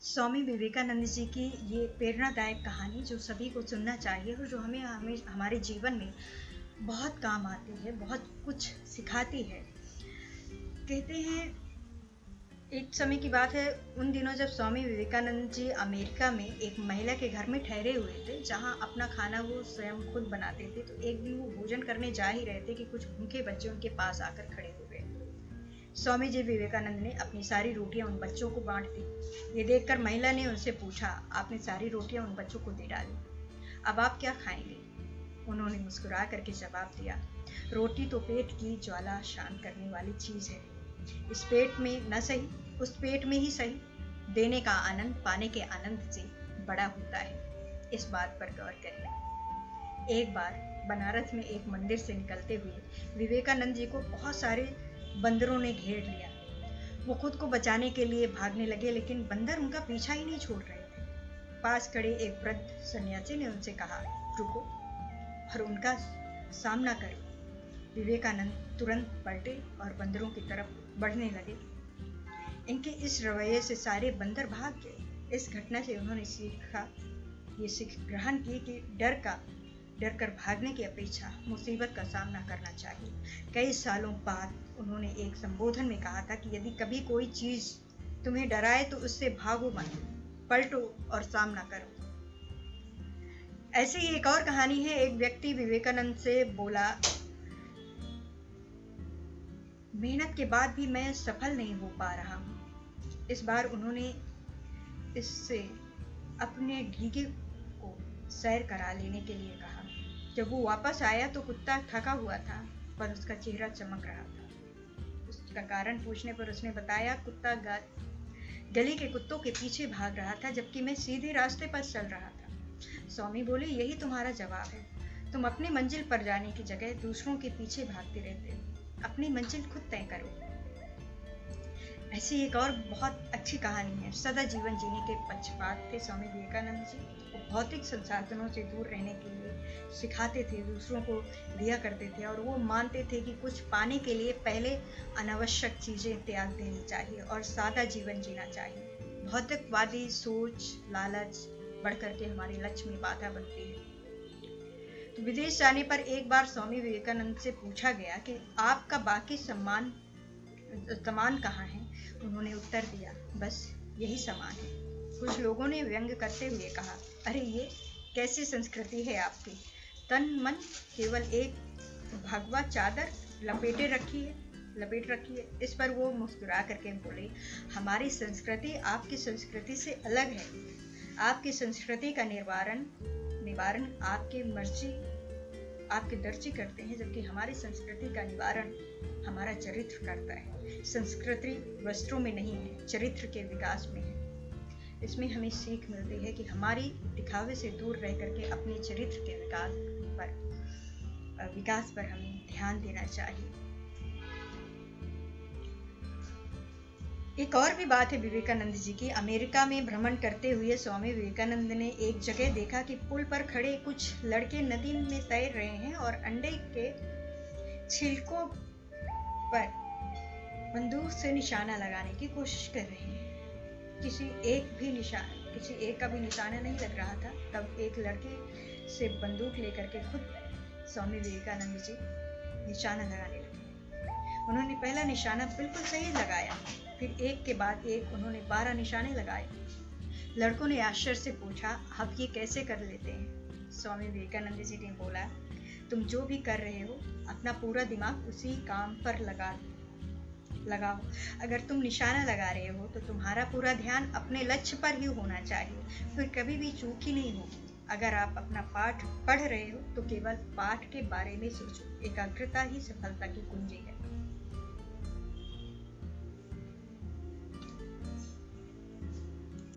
स्वामी विवेकानंद जी की ये प्रेरणादायक कहानी जो सभी को सुनना चाहिए और जो हमें हमें हमारे जीवन में बहुत काम आती है, बहुत कुछ सिखाती है। कहते हैं एक समय की बात है, उन दिनों जब स्वामी विवेकानंद जी अमेरिका में एक महिला के घर में ठहरे हुए थे, जहां अपना खाना वो स्वयं खुद बनाते थे। तो एक दिन वो भोजन करने जा ही रहे थे कि कुछ भूखे बच्चे उनके पास आकर खड़े हो गए। स्वामी जी विवेकानंद ने अपनी सारी रोटियां उन बच्चों को बांट दी। ये देखकर महिला ने उनसे पूछा, आपने सारी रोटियां उन बच्चों को दे डाली, अब आप क्या खाएंगे? उन्होंने मुस्कुरा करके जवाब दिया, रोटी तो पेट की ज्वाला शांत करने वाली चीज है। इस पेट में न सही, उस पेट में ही सही, देने का आनंद पाने के आनंद से बड़ा होता है। इस बात पर गौर करिए। एक बार बनारस में एक मंदिर से निकलते हुए विवेकानंद जी को बहुत सारे बंदरों ने घेर लिया। वो खुद को बचाने के लिए भागने लगे, लेकिन बंदर उनका पीछा ही नहीं छोड़ रहे थे। पास खड़े एक वृद्ध सन्यासी ने उनसे कहा, रुको और उनका सामना करो। विवेकानंद तुरंत पलटे और बंदरों की तरफ बढ़ने लगे। इनके इस रवैये से सारे बंदर भाग गए। इस घटना से उन्होंने ये सीख ग्रहण की कि डर कर भागने की अपेक्षा मुसीबत का सामना करना चाहिए। कई सालों बाद उन्होंने एक संबोधन में कहा था कि यदि कभी कोई चीज तुम्हें डराए तो उससे भागो मत, पलटो और सामना करो। ऐसी ही एक और कहानी है। एक व्यक्ति विवेकानंद से बोला, मेहनत के बाद भी मैं सफल नहीं हो पा रहा हूँ। इस बार उन्होंने इससे अपने ढीगे को सैर करा लेने के लिए कहा। जब वो वापस आया तो कुत्ता थका हुआ था, पर उसका चेहरा चमक रहा था। उसका कारण पूछने पर उसने बताया, कुत्ता गली के कुत्तों के पीछे भाग रहा था, जबकि मैं सीधे रास्ते पर चल रहा था। स्वामी बोले, यही तुम्हारा जवाब है। तुम अपनी मंजिल पर जाने की जगह दूसरों के पीछे भागते रहते हो। अपनी मंजिल खुद तय करो। ऐसी एक और बहुत अच्छी कहानी है। सदा जीवन जीने के पक्षपात थे स्वामी विवेकानंद जी। वो भौतिक संसाधनों से दूर रहने के लिए सिखाते थे, दूसरों को दिया करते थे, और वो मानते थे कि कुछ पाने के लिए पहले अनावश्यक चीजें त्याग देनी चाहिए और सादा जीवन जीना चाहिए। भौतिकवादी सोच, लालच बढ़ करके हमारे लक्ष्य में बाधा बनती है। तो विदेश जाने पर एक बार स्वामी विवेकानंद से पूछा गया कि आपका बाकी सामान कहाँ है? उन्होंने उत्तर दिया, बस यही सामान है। कुछ लोगों ने व्यंग करते हुए कहा, अरे ये कैसी संस्कृति है आपकी, तन मन केवल एक भगवा चादर लपेट रखी है। इस पर वो मुस्कुरा करके बोले, हमारी संस्कृति आपकी संस्कृति से अलग है। आपकी संस्कृति का निवारण आपके दर्जी करते हैं, जबकि हमारी संस्कृति का निवारण हमारा चरित्र करता है। संस्कृति वस्त्रों में नहीं है, चरित्र के विकास में है। इसमें हमें सीख मिलती है कि हमारी दिखावे से दूर रह करके अपने चरित्र के विकास पर हमें ध्यान देना चाहिए। एक और भी बात है विवेकानंद जी की। अमेरिका में भ्रमण करते हुए स्वामी विवेकानंद ने एक जगह देखा कि पुल पर खड़े कुछ लड़के नदी में तैर रहे हैं और अंडे के छिलकों पर बंदूक से निशाना लगाने की कोशिश कर रहे हैं। किसी एक का भी निशाना नहीं लग रहा था। तब एक लड़के से बंदूक लेकर के खुद स्वामी विवेकानंद जी निशाना लगाने लगे। उन्होंने पहला निशाना बिल्कुल सही लगाया, फिर एक के बाद एक उन्होंने 12 निशाने लगाए। लड़कों ने आश्चर्य से पूछा, आप ये कैसे कर लेते हैं? स्वामी विवेकानंद जी ने बोला, तुम जो भी कर रहे हो अपना पूरा दिमाग उसी काम पर लगाओ। अगर तुम निशाना लगा रहे हो तो तुम्हारा पूरा ध्यान अपने लक्ष्य पर ही होना चाहिए, फिर कभी भी चूक ही नहीं होगी। अगर आप अपना पाठ पढ़ रहे हो तो केवल पाठ के बारे में सोचो। एकाग्रता ही सफलता की कुंजी है।